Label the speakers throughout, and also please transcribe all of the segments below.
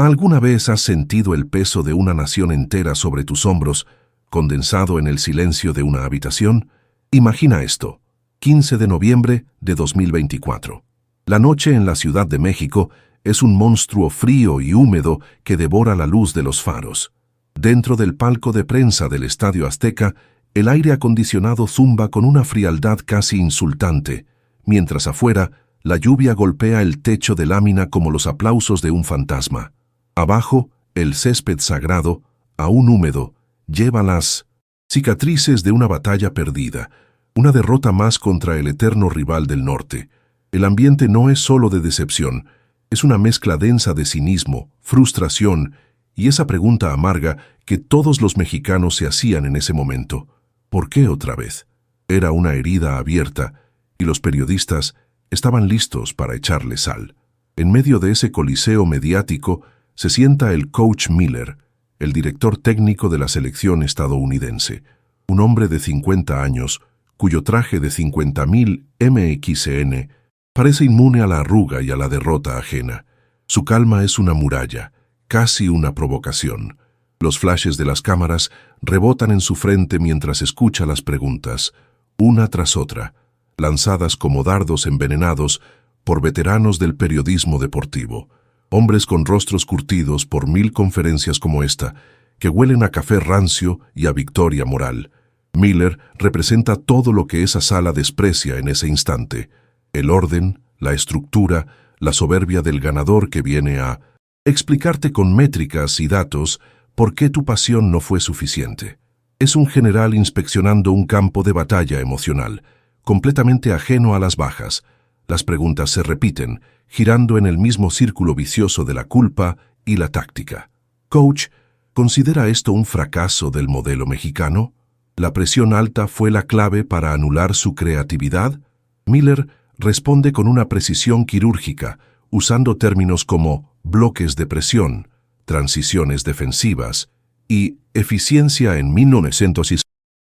Speaker 1: ¿Alguna vez has sentido el peso de una nación entera sobre tus hombros, condensado en el silencio de una habitación? Imagina esto. 15 de noviembre de 2024. La noche en la Ciudad de México es un monstruo frío y húmedo que devora la luz de los faros. Dentro del palco de prensa del Estadio Azteca, el aire acondicionado zumba con una frialdad casi insultante, mientras afuera la lluvia golpea el techo de lámina como los aplausos de un fantasma. Abajo, el césped sagrado, aún húmedo, lleva las cicatrices de una batalla perdida, una derrota más contra el eterno rival del norte. El ambiente no es solo de decepción, es una mezcla densa de cinismo, frustración y esa pregunta amarga que todos los mexicanos se hacían en ese momento. ¿Por qué otra vez? Era una herida abierta y los periodistas estaban listos para echarle sal. En medio de ese coliseo mediático se sienta el coach Miller, el director técnico de la selección estadounidense, un hombre de 50 años, cuyo traje de 50,000 MXN parece inmune a la arruga y a la derrota ajena. Su calma es una muralla, casi una provocación. Los flashes de las cámaras rebotan en su frente mientras escucha las preguntas, una tras otra, lanzadas como dardos envenenados por veteranos del periodismo deportivo, hombres con rostros curtidos por 1000 conferencias como esta, que huelen a café rancio y a victoria moral. Miller representa todo lo que esa sala desprecia en ese instante: el orden, la estructura, la soberbia del ganador que viene a explicarte con métricas y datos por qué tu pasión no fue suficiente. Es un general inspeccionando un campo de batalla emocional, completamente ajeno a las bajas. Las preguntas se repiten, girando en el mismo círculo vicioso de la culpa y la táctica. Coach, ¿considera esto un fracaso del modelo mexicano? ¿La presión alta fue la clave para anular su creatividad? Miller responde con una precisión quirúrgica, usando términos como bloques de presión, transiciones defensivas y eficiencia en 1900.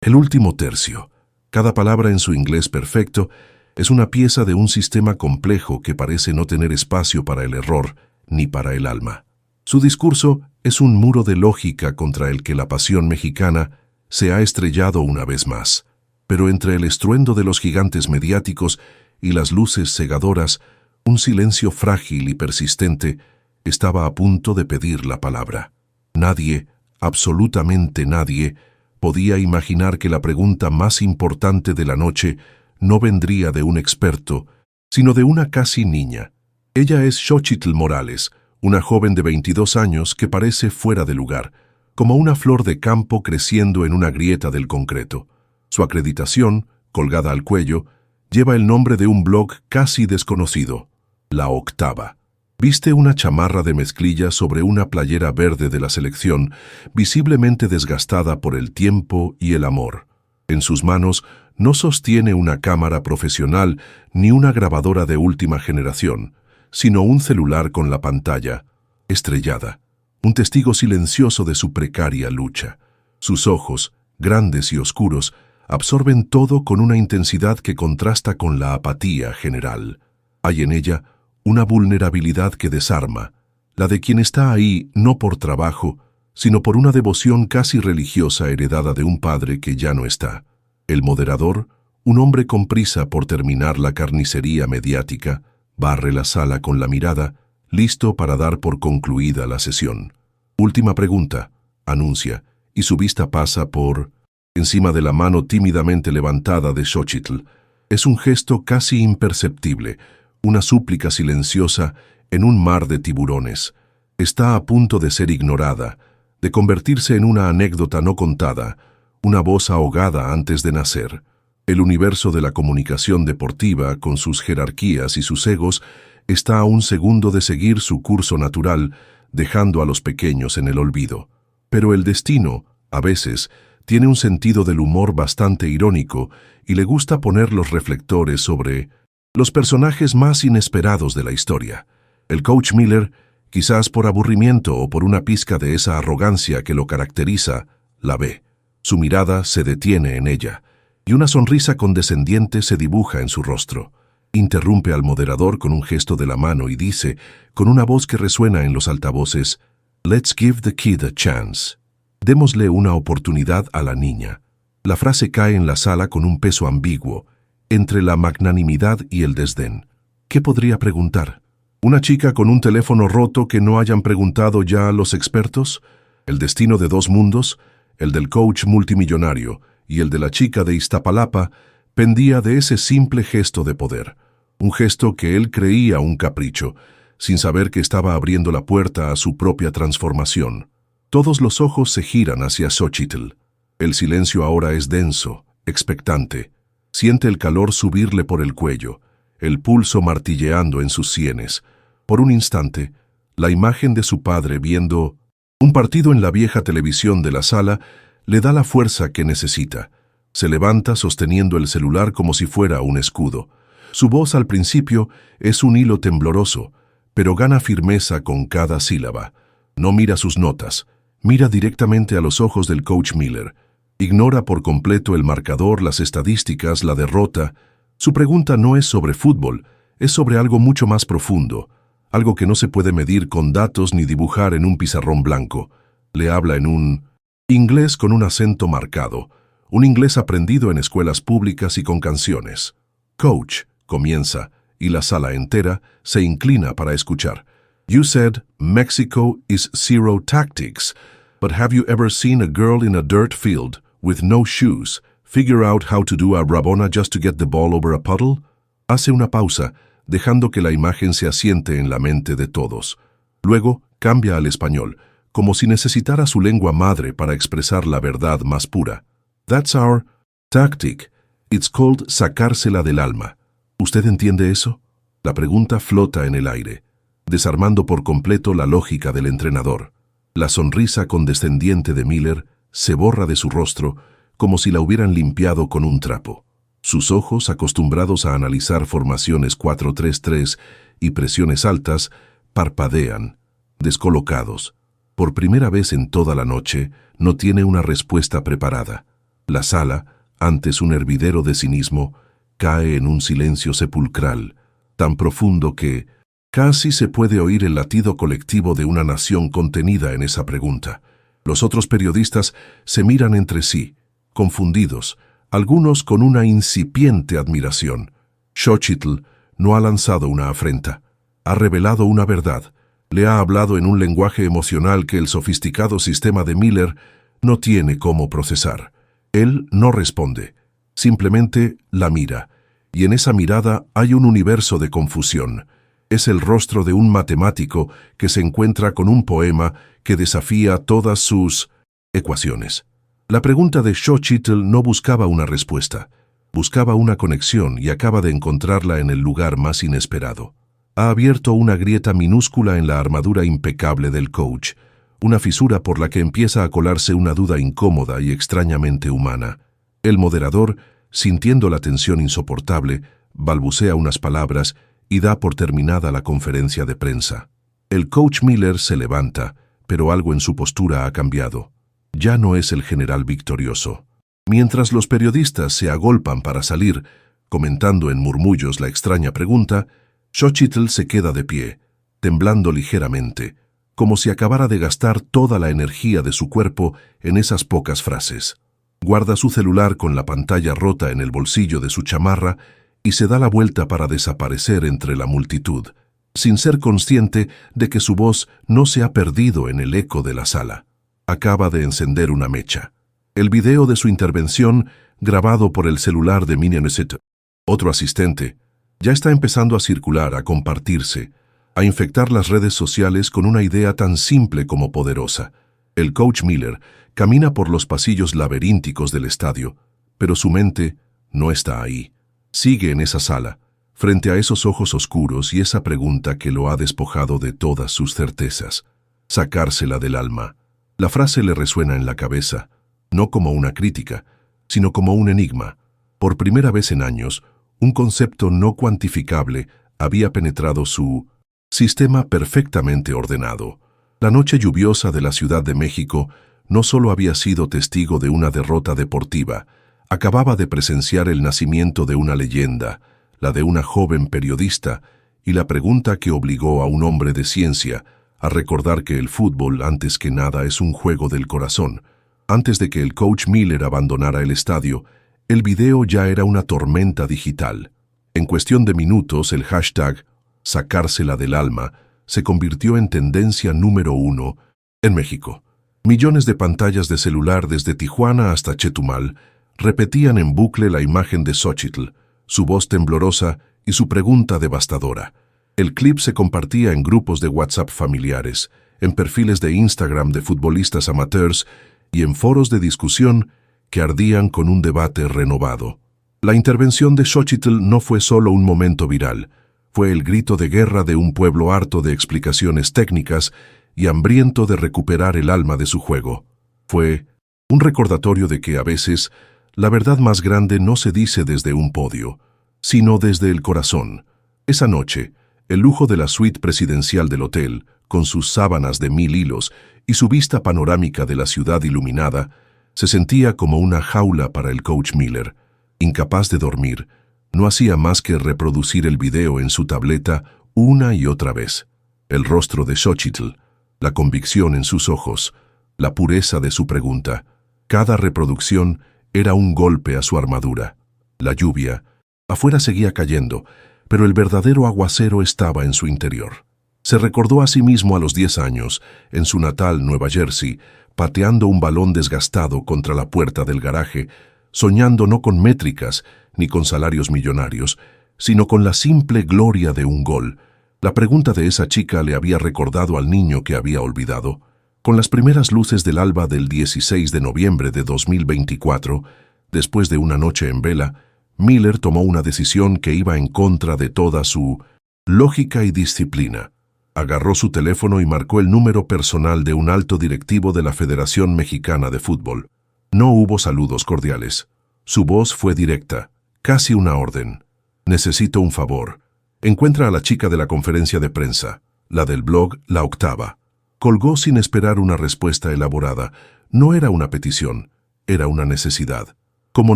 Speaker 1: El último tercio, cada palabra en su inglés perfecto, es una pieza de un sistema complejo que parece no tener espacio para el error ni para el alma. Su discurso es un muro de lógica contra el que la pasión mexicana se ha estrellado una vez más. Pero entre el estruendo de los gigantes mediáticos y las luces cegadoras, un silencio frágil y persistente estaba a punto de pedir la palabra. Nadie, absolutamente nadie, podía imaginar que la pregunta más importante de la noche no vendría de un experto, sino de una casi niña. Ella es Xochitl Morales, una joven de 22 años que parece fuera de lugar, como una flor de campo creciendo en una grieta del concreto. Su acreditación, colgada al cuello, lleva el nombre de un blog casi desconocido, La Octava. Viste una chamarra de mezclilla sobre una playera verde de la selección, visiblemente desgastada por el tiempo y el amor. En sus manos no sostiene una cámara profesional ni una grabadora de última generación, sino un celular con la pantalla estrellada, un testigo silencioso de su precaria lucha. Sus ojos, grandes y oscuros, absorben todo con una intensidad que contrasta con la apatía general. Hay en ella una vulnerabilidad que desarma, la de quien está ahí no por trabajo, sino por una devoción casi religiosa heredada de un padre que ya no está. El moderador, un hombre con prisa por terminar la carnicería mediática, barre la sala con la mirada, listo para dar por concluida la sesión. Última pregunta, anuncia, y su vista pasa por encima de la mano tímidamente levantada de Xochitl. Es un gesto casi imperceptible, una súplica silenciosa en un mar de tiburones. Está a punto de ser ignorada, de convertirse en una anécdota no contada, una voz ahogada antes de nacer. El universo de la comunicación deportiva, con sus jerarquías y sus egos, está a un segundo de seguir su curso natural, dejando a los pequeños en el olvido. Pero el destino, a veces, tiene un sentido del humor bastante irónico y le gusta poner los reflectores sobre los personajes más inesperados de la historia. El coach Miller, quizás por aburrimiento o por una pizca de esa arrogancia que lo caracteriza, la ve. Su mirada se detiene en ella, y una sonrisa condescendiente se dibuja en su rostro. Interrumpe al moderador con un gesto de la mano y dice, con una voz que resuena en los altavoces, "Let's give the kid a chance". Démosle una oportunidad a la niña. La frase cae en la sala con un peso ambiguo, entre la magnanimidad y el desdén. ¿Qué podría preguntar? ¿Una chica con un teléfono roto que no hayan preguntado ya a los expertos? ¿El destino de dos mundos, el del coach multimillonario y el de la chica de Iztapalapa, pendía de ese simple gesto de poder? Un gesto que él creía un capricho, sin saber que estaba abriendo la puerta a su propia transformación. Todos los ojos se giran hacia Xochitl. El silencio ahora es denso, expectante. Siente el calor subirle por el cuello, el pulso martilleando en sus sienes. Por un instante, la imagen de su padre viendo un partido en la vieja televisión de la sala le da la fuerza que necesita. Se levanta sosteniendo el celular como si fuera un escudo. Su voz al principio es un hilo tembloroso, pero gana firmeza con cada sílaba. No mira sus notas, mira directamente a los ojos del coach Miller. Ignora por completo el marcador, las estadísticas, la derrota. Su pregunta no es sobre fútbol, es sobre algo mucho más profundo, algo que no se puede medir con datos ni dibujar en un pizarrón blanco. Le habla en un inglés con un acento marcado, un inglés aprendido en escuelas públicas y con canciones. "Coach", comienza, y la sala entera se inclina para escuchar. "You said Mexico is zero tactics, but have you ever seen a girl in a dirt field, with no shoes, figure out how to do a rabona just to get the ball over a puddle?" Hace una pausa, dejando que la imagen se asiente en la mente de todos. Luego cambia al español, como si necesitara su lengua madre para expresar la verdad más pura. "That's our tactic. It's called sacársela del alma. ¿Usted entiende eso?" La pregunta flota en el aire, desarmando por completo la lógica del entrenador. La sonrisa condescendiente de Miller se borra de su rostro como si la hubieran limpiado con un trapo. Sus ojos, acostumbrados a analizar formaciones 4-3-3 y presiones altas, parpadean, descolocados. Por primera vez en toda la noche, no tiene una respuesta preparada. La sala, antes un hervidero de cinismo, cae en un silencio sepulcral, tan profundo que casi se puede oír el latido colectivo de una nación contenida en esa pregunta. Los otros periodistas se miran entre sí, confundidos, algunos con una incipiente admiración. Xochitl no ha lanzado una afrenta, ha revelado una verdad, le ha hablado en un lenguaje emocional que el sofisticado sistema de Miller no tiene cómo procesar. Él no responde, simplemente la mira, y en esa mirada hay un universo de confusión. Es el rostro de un matemático que se encuentra con un poema que desafía todas sus ecuaciones. La pregunta de Xochitl no buscaba una respuesta, buscaba una conexión y acaba de encontrarla en el lugar más inesperado. Ha abierto una grieta minúscula en la armadura impecable del coach, una fisura por la que empieza a colarse una duda incómoda y extrañamente humana. El moderador, sintiendo la tensión insoportable, balbucea unas palabras y da por terminada la conferencia de prensa. El coach Miller se levanta, pero algo en su postura ha cambiado. Ya no es el general victorioso. Mientras los periodistas se agolpan para salir, comentando en murmullos la extraña pregunta, Xochitl se queda de pie, temblando ligeramente, como si acabara de gastar toda la energía de su cuerpo en esas pocas frases. Guarda su celular con la pantalla rota en el bolsillo de su chamarra y se da la vuelta para desaparecer entre la multitud, sin ser consciente de que su voz no se ha perdido en el eco de la sala. Acaba de encender una mecha. El video de su intervención, grabado por el celular de Minioneset, otro asistente, ya está empezando a circular, a compartirse, a infectar las redes sociales con una idea tan simple como poderosa. El coach Miller camina por los pasillos laberínticos del estadio, pero su mente no está ahí. Sigue en esa sala, frente a esos ojos oscuros y esa pregunta que lo ha despojado de todas sus certezas. Sacársela del alma. La frase le resuena en la cabeza, no como una crítica, sino como un enigma. Por primera vez en años, un concepto no cuantificable había penetrado su sistema perfectamente ordenado. La noche lluviosa de la Ciudad de México no solo había sido testigo de una derrota deportiva, acababa de presenciar el nacimiento de una leyenda, la de una joven periodista, y la pregunta que obligó a un hombre de ciencia a recordar que el fútbol, antes que nada, es un juego del corazón. Antes de que el coach Miller abandonara el estadio, el video ya era una tormenta digital. En cuestión de minutos, el hashtag sacársela del alma se convirtió en tendencia número 1 en México. Millones de pantallas de celular desde Tijuana hasta Chetumal repetían en bucle la imagen de Xóchitl, su voz temblorosa y su pregunta devastadora. El clip se compartía en grupos de WhatsApp familiares, en perfiles de Instagram de futbolistas amateurs y en foros de discusión que ardían con un debate renovado. La intervención de Xóchitl no fue solo un momento viral, fue el grito de guerra de un pueblo harto de explicaciones técnicas y hambriento de recuperar el alma de su juego. Fue un recordatorio de que a veces la verdad más grande no se dice desde un podio, sino desde el corazón. Esa noche, el lujo de la suite presidencial del hotel, con sus sábanas de 1000 hilos y su vista panorámica de la ciudad iluminada, se sentía como una jaula para el coach Miller. Incapaz de dormir, no hacía más que reproducir el video en su tableta una y otra vez. El rostro de Xóchitl, la convicción en sus ojos, la pureza de su pregunta. Cada reproducción era un golpe a su armadura. La lluvia, afuera seguía cayendo, pero el verdadero aguacero estaba en su interior. Se recordó a sí mismo a los 10 años, en su natal Nueva Jersey, pateando un balón desgastado contra la puerta del garaje, soñando no con métricas ni con salarios millonarios, sino con la simple gloria de un gol. La pregunta de esa chica le había recordado al niño que había olvidado. Con las primeras luces del alba del 16 de noviembre de 2024, después de una noche en vela, Miller tomó una decisión que iba en contra de toda su lógica y disciplina. Agarró su teléfono y marcó el número personal de un alto directivo de la Federación Mexicana de Fútbol. No hubo saludos cordiales. Su voz fue directa, casi una orden. Necesito un favor. Encuentra a la chica de la conferencia de prensa, la del blog La Octava. Colgó sin esperar una respuesta elaborada. No era una petición, era una necesidad. Como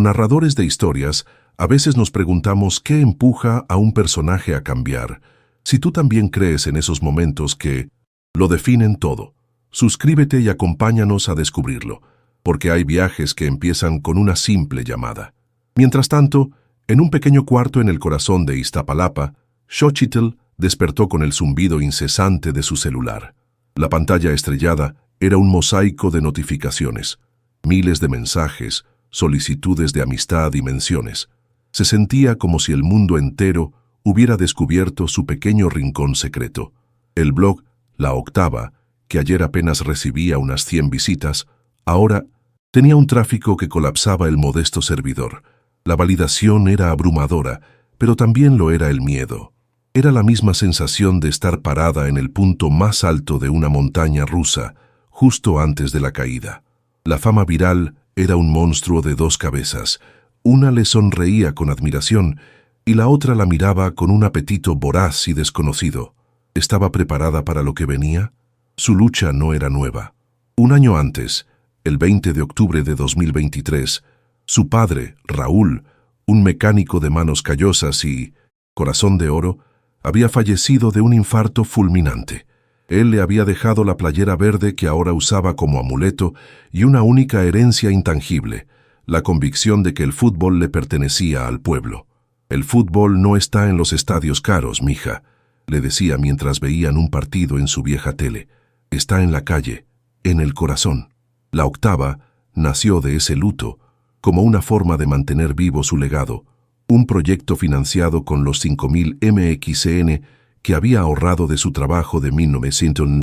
Speaker 1: narradores de historias, a veces nos preguntamos qué empuja a un personaje a cambiar. Si tú también crees en esos momentos que lo definen todo, suscríbete y acompáñanos a descubrirlo, porque hay viajes que empiezan con una simple llamada. Mientras tanto, en un pequeño cuarto en el corazón de Iztapalapa, Xóchitl despertó con el zumbido incesante de su celular. La pantalla estrellada era un mosaico de notificaciones, miles de mensajes, solicitudes de amistad y menciones. Se sentía como si el mundo entero hubiera descubierto su pequeño rincón secreto. El blog La Octava, que ayer apenas recibía unas 100 visitas, ahora tenía un tráfico que colapsaba el modesto servidor. La validación era abrumadora, pero también lo era el miedo. Era la misma sensación de estar parada en el punto más alto de una montaña rusa, justo antes de la caída. La fama viral era un monstruo de 2 cabezas. Una le sonreía con admiración y la otra la miraba con un apetito voraz y desconocido. ¿Estaba preparada para lo que venía? Su lucha no era nueva. Un año antes, el 20 de octubre de 2023, su padre, Raúl, un mecánico de manos callosas y corazón de oro, había fallecido de un infarto fulminante. Él le había dejado la playera verde que ahora usaba como amuleto y una única herencia intangible, la convicción de que el fútbol le pertenecía al pueblo. El fútbol no está en los estadios caros, mija, le decía mientras veían un partido en su vieja tele. Está en la calle, en el corazón. La Octava nació de ese luto, como una forma de mantener vivo su legado, un proyecto financiado con los 5,000 MXN que había ahorrado de su trabajo de 1900,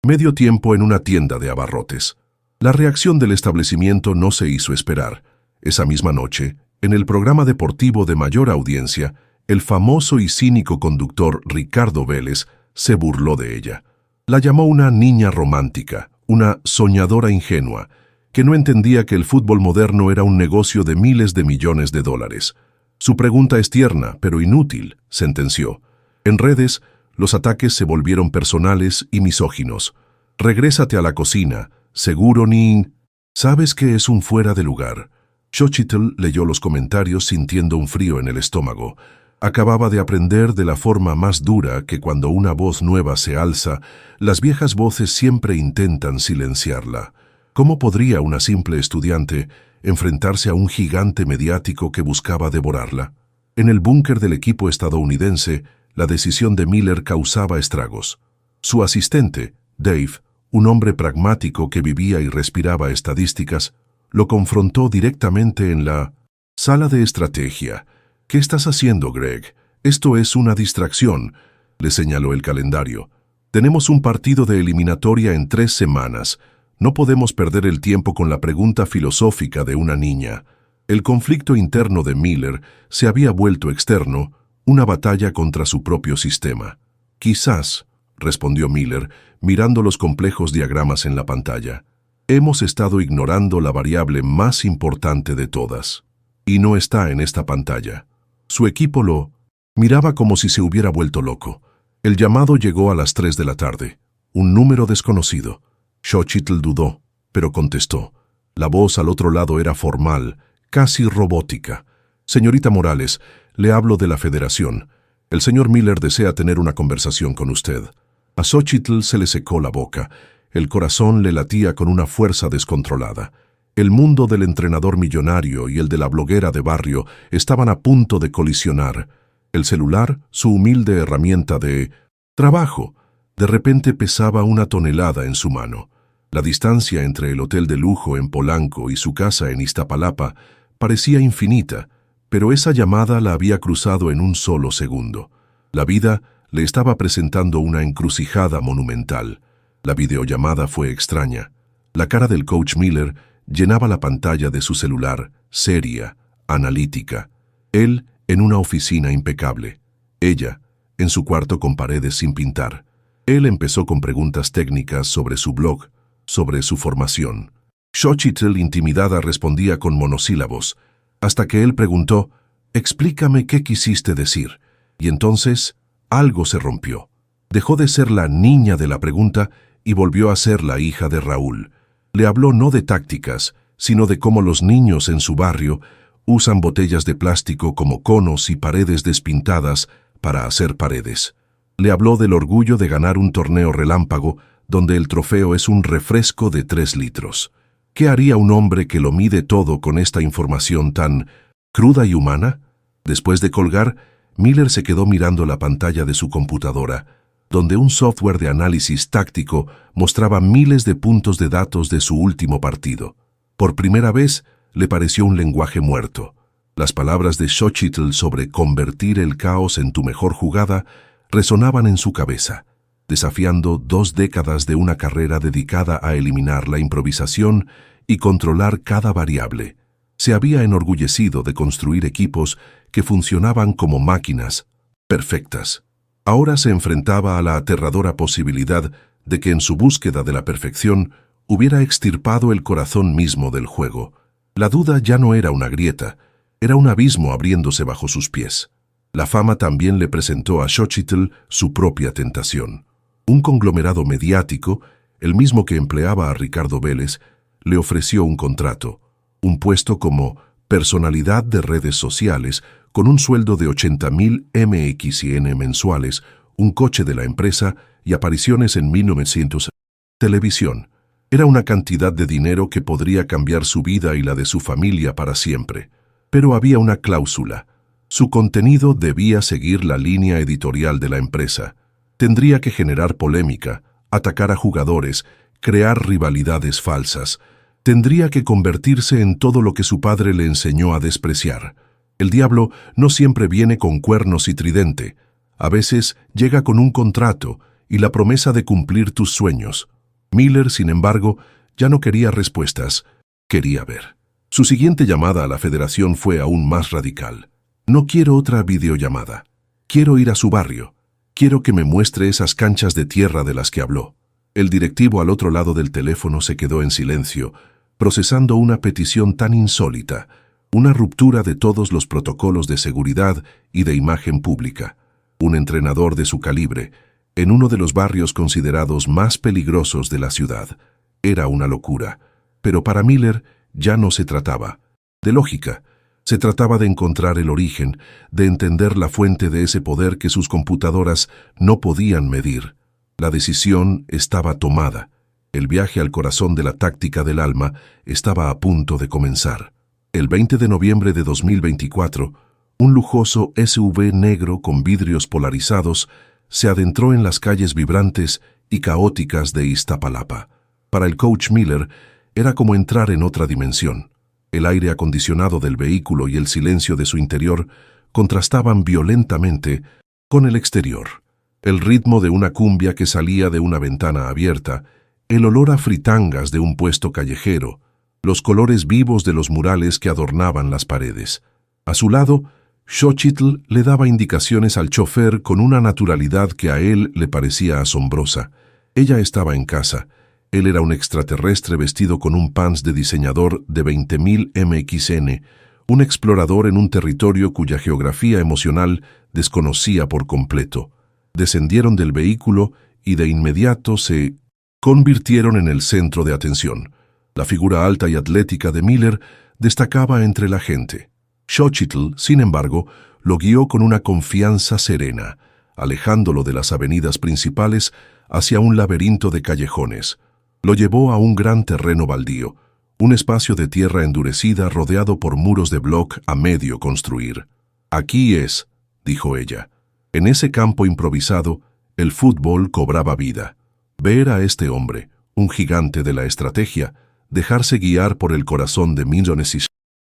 Speaker 1: medio tiempo en una tienda de abarrotes. La reacción del establecimiento no se hizo esperar. Esa misma noche, en el programa deportivo de mayor audiencia, el famoso y cínico conductor Ricardo Vélez se burló de ella. La llamó una niña romántica, una soñadora ingenua, que no entendía que el fútbol moderno era un negocio de miles de millones de dólares. Su pregunta es tierna, pero inútil, sentenció. En redes, los ataques se volvieron personales y misóginos. Regrésate a la cocina, seguro ni... ¿Sabes qué es un fuera de lugar? Xóchitl leyó los comentarios sintiendo un frío en el estómago. Acababa de aprender de la forma más dura que cuando una voz nueva se alza, las viejas voces siempre intentan silenciarla. ¿Cómo podría una simple estudiante enfrentarse a un gigante mediático que buscaba devorarla? En el búnker del equipo estadounidense, la decisión de Miller causaba estragos. Su asistente, Dave, un hombre pragmático que vivía y respiraba estadísticas, lo confrontó directamente en la sala de estrategia. «¿Qué estás haciendo, Greg? Esto es una distracción», le señaló el calendario. «Tenemos un partido de eliminatoria en 3 semanas. No podemos perder el tiempo con la pregunta filosófica de una niña». El conflicto interno de Miller se había vuelto externo, una batalla contra su propio sistema. «Quizás», respondió Miller, mirando los complejos diagramas en la pantalla. «Hemos estado ignorando la variable más importante de todas. Y no está en esta pantalla». Su equipo lo miraba como si se hubiera vuelto loco. El llamado llegó a las 3 de la tarde. Un número desconocido. Xochitl dudó, pero contestó. La voz al otro lado era formal, casi robótica. «Señorita Morales, le hablo de la Federación. El señor Miller desea tener una conversación con usted». A Xochitl se le secó la boca. El corazón le latía con una fuerza descontrolada. El mundo del entrenador millonario y el de la bloguera de barrio estaban a punto de colisionar. El celular, su humilde herramienta de trabajo, de repente pesaba 1 tonelada en su mano. La distancia entre el hotel de lujo en Polanco y su casa en Iztapalapa parecía infinita, pero esa llamada la había cruzado en un solo segundo. La vida le estaba presentando una encrucijada monumental. La videollamada fue extraña. La cara del coach Miller llenaba la pantalla de su celular, seria, analítica. Él en una oficina impecable. Ella en su cuarto con paredes sin pintar. Él empezó con preguntas técnicas sobre su blog, sobre su formación. Xochitl, intimidada, respondía con monosílabos, hasta que él preguntó, «Explícame qué quisiste decir». Y entonces algo se rompió. Dejó de ser la niña de la pregunta y volvió a ser la hija de Raúl. Le habló no de tácticas, sino de cómo los niños en su barrio usan botellas de plástico como conos y paredes despintadas para hacer paredes. Le habló del orgullo de ganar un torneo relámpago donde el trofeo es un refresco de 3 litros. ¿Qué haría un hombre que lo mide todo con esta información tan cruda y humana? Después de colgar, Miller se quedó mirando la pantalla de su computadora, donde un software de análisis táctico mostraba miles de puntos de datos de su último partido. Por primera vez, le pareció un lenguaje muerto. Las palabras de Xochitl sobre convertir el caos en tu mejor jugada resonaban en su cabeza, desafiando 2 décadas de una carrera dedicada a eliminar la improvisación y controlar cada variable. Se había enorgullecido de construir equipos que funcionaban como máquinas perfectas. Ahora se enfrentaba a la aterradora posibilidad de que en su búsqueda de la perfección hubiera extirpado el corazón mismo del juego. La duda ya no era una grieta, era un abismo abriéndose bajo sus pies. La fama también le presentó a Xochitl su propia tentación. Un conglomerado mediático, el mismo que empleaba a Ricardo Vélez, le ofreció un contrato, un puesto como personalidad de redes sociales con un sueldo de 80,000 MXN mensuales, un coche de la empresa y apariciones en 1900. Televisión. Era una cantidad de dinero que podría cambiar su vida y la de su familia para siempre. Pero había una cláusula. Su contenido debía seguir la línea editorial de la empresa. Tendría que generar polémica, atacar a jugadores, crear rivalidades falsas. Tendría que convertirse en todo lo que su padre le enseñó a despreciar. El diablo no siempre viene con cuernos y tridente. A veces llega con un contrato y la promesa de cumplir tus sueños. Miller, sin embargo, ya no quería respuestas, quería ver. Su siguiente llamada a la Federación fue aún más radical. «No quiero otra videollamada. Quiero ir a su barrio. Quiero que me muestre esas canchas de tierra de las que habló». El directivo al otro lado del teléfono se quedó en silencio, procesando una petición tan insólita, una ruptura de todos los protocolos de seguridad y de imagen pública. Un entrenador de su calibre, en uno de los barrios considerados más peligrosos de la ciudad. Era una locura, pero para Miller ya no se trataba de lógica, Se trataba de encontrar el origen, de entender la fuente de ese poder que sus computadoras no podían medir. La decisión estaba tomada. El viaje al corazón de la táctica del alma estaba a punto de comenzar. El 20 de noviembre de 2024, un lujoso SUV negro con vidrios polarizados se adentró en las calles vibrantes y caóticas de Iztapalapa. Para el coach Miller, era como entrar en otra dimensión. El aire acondicionado del vehículo y el silencio de su interior contrastaban violentamente con el exterior. El ritmo de una cumbia que salía de una ventana abierta, el olor a fritangas de un puesto callejero, los colores vivos de los murales que adornaban las paredes. A su lado, Xochitl le daba indicaciones al chofer con una naturalidad que a él le parecía asombrosa. Ella estaba en casa. Él era un extraterrestre vestido con un pants de diseñador de 20.000 MXN, un explorador en un territorio cuya geografía emocional desconocía por completo. Descendieron del vehículo y de inmediato se convirtieron en el centro de atención. La figura alta y atlética de Miller destacaba entre la gente. Xochitl, sin embargo, lo guió con una confianza serena, alejándolo de las avenidas principales hacia un laberinto de callejones. Lo llevó a un gran terreno baldío, un espacio de tierra endurecida rodeado por muros de bloc a medio construir. «Aquí es», dijo ella. En ese campo improvisado, el fútbol cobraba vida. Ver a este hombre, un gigante de la estrategia, dejarse guiar por el corazón de millones y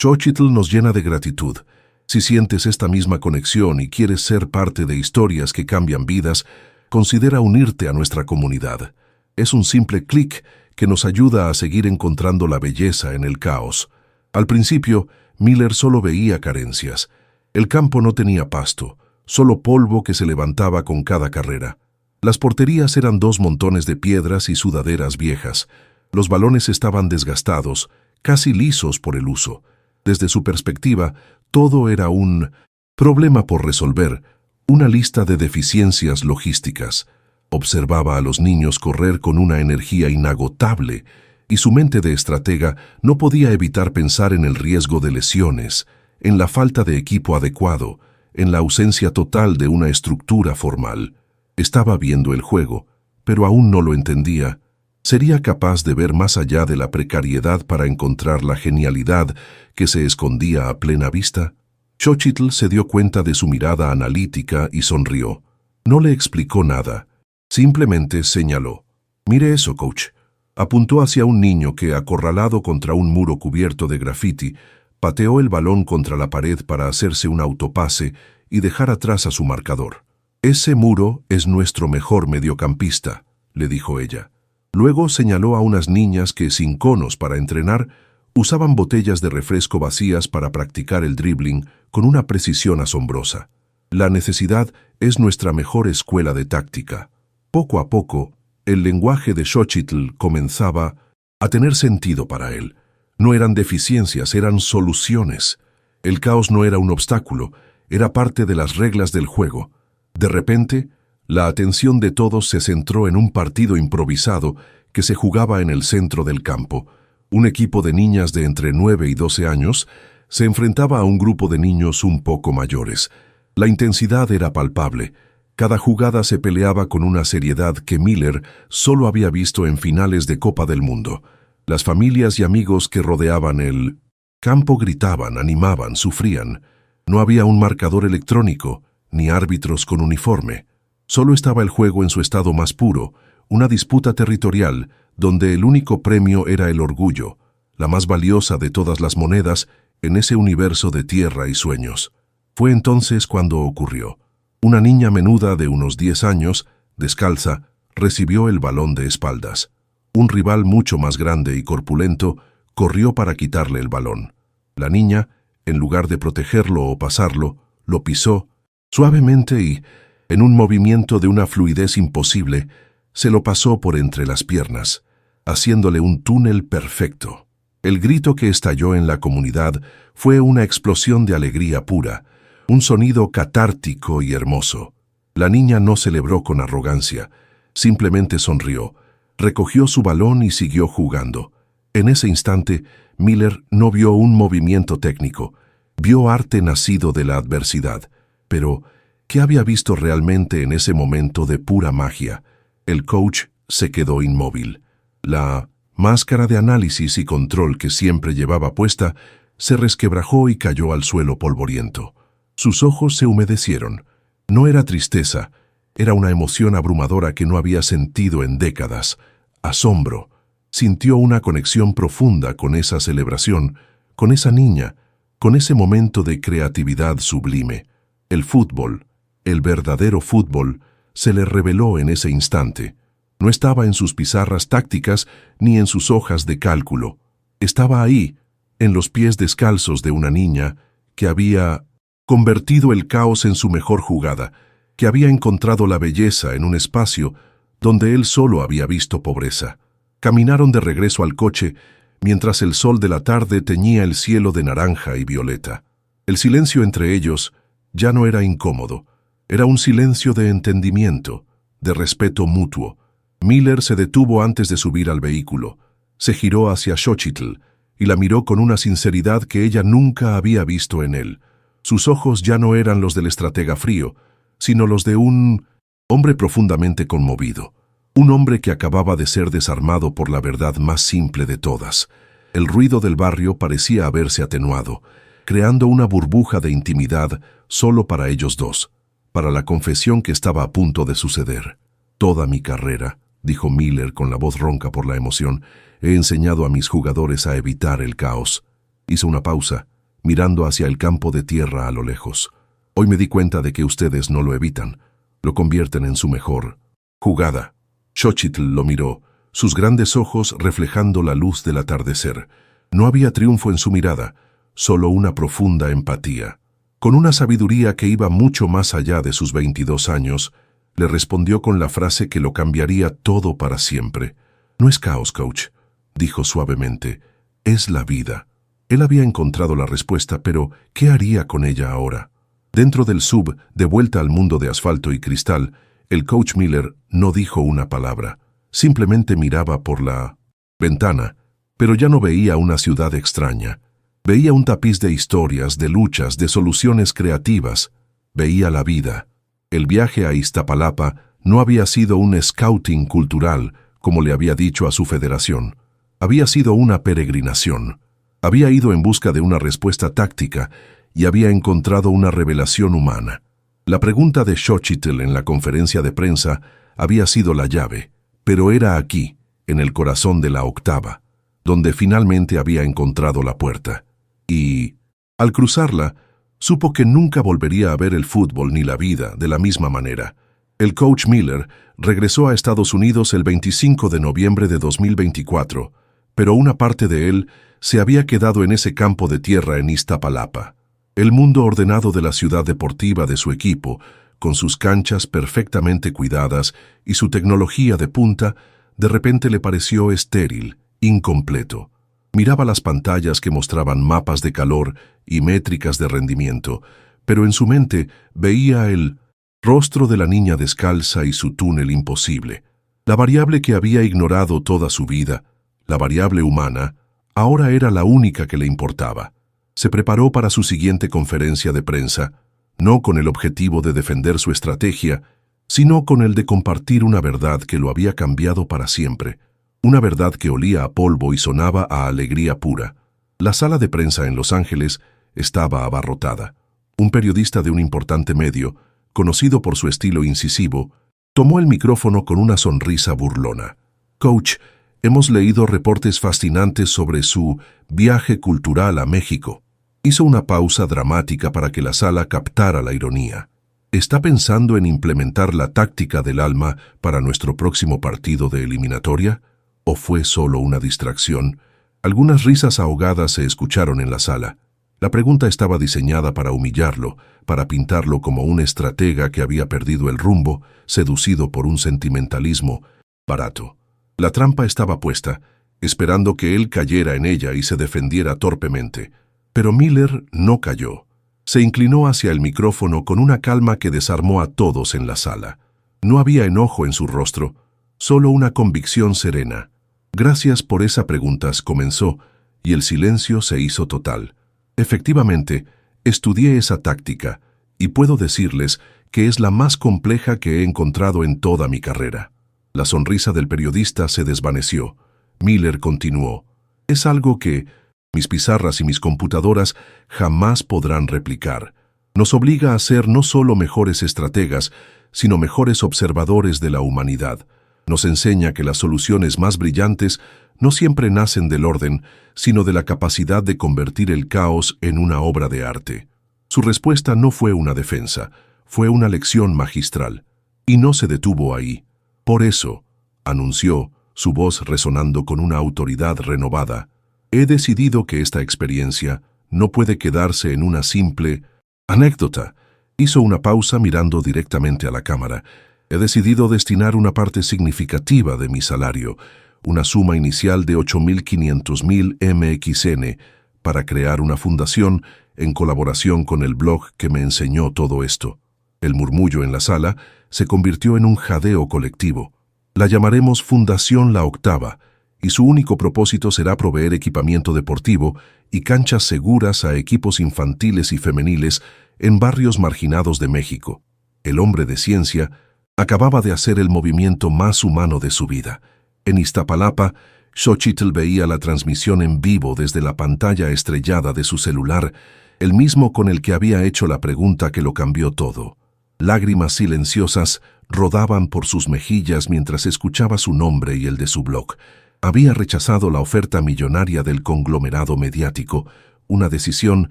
Speaker 1: Xochitl nos llena de gratitud. Si sientes esta misma conexión y quieres ser parte de historias que cambian vidas, considera unirte a nuestra comunidad. Es un simple clic que nos ayuda a seguir encontrando la belleza en el caos. Al principio, Miller solo veía carencias. El campo no tenía pasto, solo polvo que se levantaba con cada carrera. Las porterías eran 2 montones de piedras y sudaderas viejas. Los balones estaban desgastados, casi lisos por el uso. Desde su perspectiva, todo era un problema por resolver, una lista de deficiencias logísticas. Observaba a los niños correr con una energía inagotable, y su mente de estratega no podía evitar pensar en el riesgo de lesiones, en la falta de equipo adecuado, en la ausencia total de una estructura formal. Estaba viendo el juego, pero aún no lo entendía. ¿Sería capaz de ver más allá de la precariedad para encontrar la genialidad que se escondía a plena vista? Xochitl se dio cuenta de su mirada analítica y sonrió. No le explicó nada. Simplemente señaló. «Mire eso, coach». Apuntó hacia un niño que, acorralado contra un muro cubierto de grafiti, pateó el balón contra la pared para hacerse un autopase y dejar atrás a su marcador. «Ese muro es nuestro mejor mediocampista», le dijo ella. Luego señaló a unas niñas que, sin conos para entrenar, usaban botellas de refresco vacías para practicar el dribbling con una precisión asombrosa. La necesidad es nuestra mejor escuela de táctica. Poco a poco, el lenguaje de Xochitl comenzaba a tener sentido para él. No eran deficiencias, eran soluciones. El caos no era un obstáculo, era parte de las reglas del juego. De repente, la atención de todos se centró en un partido improvisado que se jugaba en el centro del campo. Un equipo de niñas de entre 9 y 12 años se enfrentaba a un grupo de niños un poco mayores. La intensidad era palpable. Cada jugada se peleaba con una seriedad que Miller solo había visto en finales de Copa del Mundo. Las familias y amigos que rodeaban el campo gritaban, animaban, sufrían. No había un marcador electrónico, ni árbitros con uniforme. Solo estaba el juego en su estado más puro, una disputa territorial donde el único premio era el orgullo, la más valiosa de todas las monedas en ese universo de tierra y sueños. Fue entonces cuando ocurrió. Una niña menuda de unos 10 años, descalza, recibió el balón de espaldas. Un rival mucho más grande y corpulento corrió para quitarle el balón. La niña, en lugar de protegerlo o pasarlo, lo pisó suavemente y, en un movimiento de una fluidez imposible, se lo pasó por entre las piernas, haciéndole un túnel perfecto. El grito que estalló en la comunidad fue una explosión de alegría pura, un sonido catártico y hermoso. La niña no celebró con arrogancia, simplemente sonrió, recogió su balón y siguió jugando. En ese instante, Miller no vio un movimiento técnico, Vio arte nacido de la adversidad, pero ¿qué había visto realmente en ese momento de pura magia? El coach se quedó inmóvil. La máscara de análisis y control que siempre llevaba puesta se resquebrajó y cayó al suelo polvoriento. Sus ojos se humedecieron. No era tristeza, era una emoción abrumadora que no había sentido en décadas. Asombro. Sintió una conexión profunda con esa celebración, con esa niña, con ese momento de creatividad sublime. El fútbol, el verdadero fútbol, se le reveló en ese instante. No estaba en sus pizarras tácticas ni en sus hojas de cálculo. Estaba ahí, en los pies descalzos de una niña que había convertido el caos en su mejor jugada, que había encontrado la belleza en un espacio donde él solo había visto pobreza. Caminaron de regreso al coche mientras el sol de la tarde teñía el cielo de naranja y violeta. El silencio entre ellos ya no era incómodo, era un silencio de entendimiento, de respeto mutuo. Miller se detuvo antes de subir al vehículo, se giró hacia Xochitl y la miró con una sinceridad que ella nunca había visto en él. Sus ojos ya no eran los del estratega frío, sino los de un hombre profundamente conmovido. Un hombre que acababa de ser desarmado por la verdad más simple de todas. El ruido del barrio parecía haberse atenuado, creando una burbuja de intimidad solo para ellos dos, para la confesión que estaba a punto de suceder. Toda mi carrera, dijo Miller con la voz ronca por la emoción, he enseñado a mis jugadores a evitar el caos. Hizo una pausa, mirando hacia el campo de tierra a lo lejos. Hoy me di cuenta de que ustedes no lo evitan, lo convierten en su mejor jugada. Xochitl lo miró, sus grandes ojos reflejando la luz del atardecer. No había triunfo en su mirada, solo una profunda empatía. Con una sabiduría que iba mucho más allá de sus 22 años, le respondió con la frase que lo cambiaría todo para siempre. No es caos, coach, dijo suavemente, es la vida. Él había encontrado la respuesta, pero ¿qué haría con ella ahora? Dentro del sub, de vuelta al mundo de asfalto y cristal, el coach Miller no dijo una palabra, simplemente miraba por la ventana, pero ya no veía una ciudad extraña. Veía un tapiz de historias, de luchas, de soluciones creativas. Veía la vida. El viaje a Iztapalapa no había sido un scouting cultural, como le había dicho a su federación. Había sido una peregrinación. Había ido en busca de una respuesta táctica y había encontrado una revelación humana. La pregunta de Xochitl en la conferencia de prensa había sido la llave, pero era aquí, en el corazón de la octava, donde finalmente había encontrado la puerta. Y, al cruzarla, supo que nunca volvería a ver el fútbol ni la vida de la misma manera. El coach Miller regresó a Estados Unidos el 25 de noviembre de 2024, pero una parte de él se había quedado en ese campo de tierra en Iztapalapa. El mundo ordenado de la ciudad deportiva de su equipo, con sus canchas perfectamente cuidadas y su tecnología de punta, de repente le pareció estéril, incompleto. Miraba las pantallas que mostraban mapas de calor y métricas de rendimiento, pero en su mente veía el rostro de la niña descalza y su túnel imposible. La variable que había ignorado toda su vida, la variable humana, ahora era la única que le importaba. Se preparó para su siguiente conferencia de prensa, no con el objetivo de defender su estrategia, sino con el de compartir una verdad que lo había cambiado para siempre, una verdad que olía a polvo y sonaba a alegría pura. La sala de prensa en Los Ángeles estaba abarrotada. Un periodista de un importante medio, conocido por su estilo incisivo, tomó el micrófono con una sonrisa burlona. «Coach, hemos leído reportes fascinantes sobre su viaje cultural a México». Hizo una pausa dramática para que la sala captara la ironía. ¿Está pensando en implementar la táctica del alma para nuestro próximo partido de eliminatoria? ¿O fue solo una distracción? Algunas risas ahogadas se escucharon en la sala. La pregunta estaba diseñada para humillarlo, para pintarlo como un estratega que había perdido el rumbo, seducido por un sentimentalismo barato. La trampa estaba puesta, esperando que él cayera en ella y se defendiera torpemente. Pero Miller no cayó. Se inclinó hacia el micrófono con una calma que desarmó a todos en la sala. No había enojo en su rostro, solo una convicción serena. «Gracias por esa pregunta», comenzó, y el silencio se hizo total. Efectivamente, Estudié esa táctica y puedo decirles que es la más compleja que he encontrado en toda mi carrera. La sonrisa del periodista se desvaneció. Miller continuó: es algo que mis pizarras y mis computadoras jamás podrán replicar. Nos obliga a ser no solo mejores estrategas, sino mejores observadores de la humanidad. Nos enseña que las soluciones más brillantes no siempre nacen del orden, sino de la capacidad de convertir el caos en una obra de arte. Su respuesta no fue una defensa, fue una lección magistral. Y no se detuvo ahí. Por eso, anunció, su voz resonando con una autoridad renovada, he decidido que esta experiencia no puede quedarse en una simple anécdota. Hizo una pausa mirando directamente a la cámara. He decidido destinar una parte significativa de mi salario, una suma inicial de 8.500.000 MXN, para crear una fundación en colaboración con el blog que me enseñó todo esto. El murmullo en la sala se convirtió en un jadeo colectivo. La llamaremos Fundación La Octava, y su único propósito será proveer equipamiento deportivo y canchas seguras a equipos infantiles y femeniles en barrios marginados de México. El hombre de ciencia acababa de hacer el movimiento más humano de su vida. En Iztapalapa, Xochitl veía la transmisión en vivo desde la pantalla estrellada de su celular, el mismo con el que había hecho la pregunta que lo cambió todo. Lágrimas silenciosas rodaban por sus mejillas mientras escuchaba su nombre y el de su blog. Había rechazado la oferta millonaria del conglomerado mediático, una decisión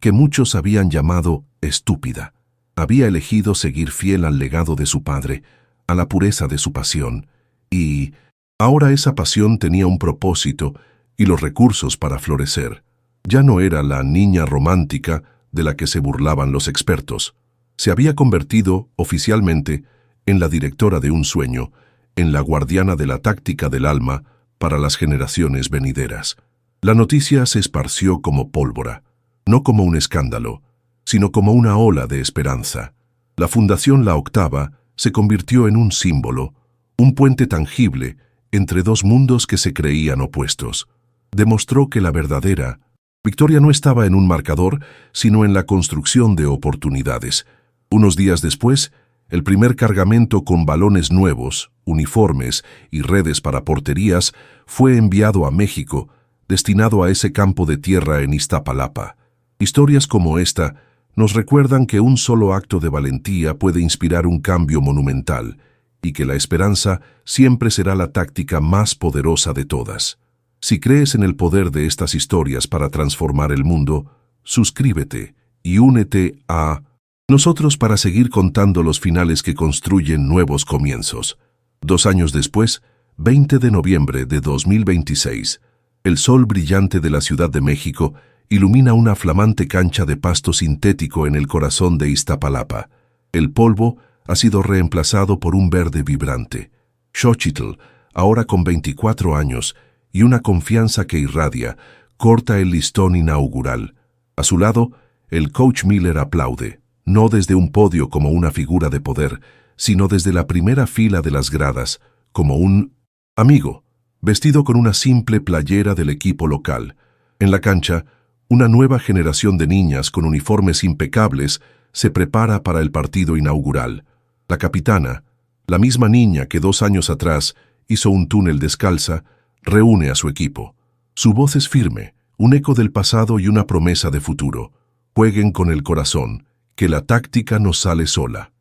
Speaker 1: que muchos habían llamado estúpida. Había elegido seguir fiel al legado de su padre, a la pureza de su pasión, y ahora esa pasión tenía un propósito y los recursos para florecer. Ya no era la niña romántica de la que se burlaban los expertos. Se había convertido, oficialmente, en la directora de un sueño, en la guardiana de la táctica del alma para las generaciones venideras. La noticia se esparció como pólvora, no como un escándalo, sino como una ola de esperanza. La Fundación La Octava se convirtió en un símbolo, un puente tangible entre dos mundos que se creían opuestos. Demostró que la verdadera victoria no estaba en un marcador, sino en la construcción de oportunidades. Unos días después, el primer cargamento con balones nuevos, uniformes y redes para porterías fue enviado a México, destinado a ese campo de tierra en Iztapalapa. Historias como esta nos recuerdan que un solo acto de valentía puede inspirar un cambio monumental y que la esperanza siempre será la táctica más poderosa de todas. Si crees en el poder de estas historias para transformar el mundo, suscríbete y únete a nosotros para seguir contando los finales que construyen nuevos comienzos. 2 años después, 20 de noviembre de 2026, el sol brillante de la Ciudad de México ilumina una flamante cancha de pasto sintético en el corazón de Iztapalapa. El polvo ha sido reemplazado por un verde vibrante. Xochitl, ahora con 24 años y una confianza que irradia, corta el listón inaugural. A su lado, el coach Miller aplaude, no desde un podio como una figura de poder, sino desde la primera fila de las gradas, como un amigo, vestido con una simple playera del equipo local. En la cancha, una nueva generación de niñas con uniformes impecables se prepara para el partido inaugural. La capitana, la misma niña que 2 años atrás hizo un túnel descalza, reúne a su equipo. Su voz es firme, un eco del pasado y una promesa de futuro. Jueguen con el corazón, que la táctica no sale sola.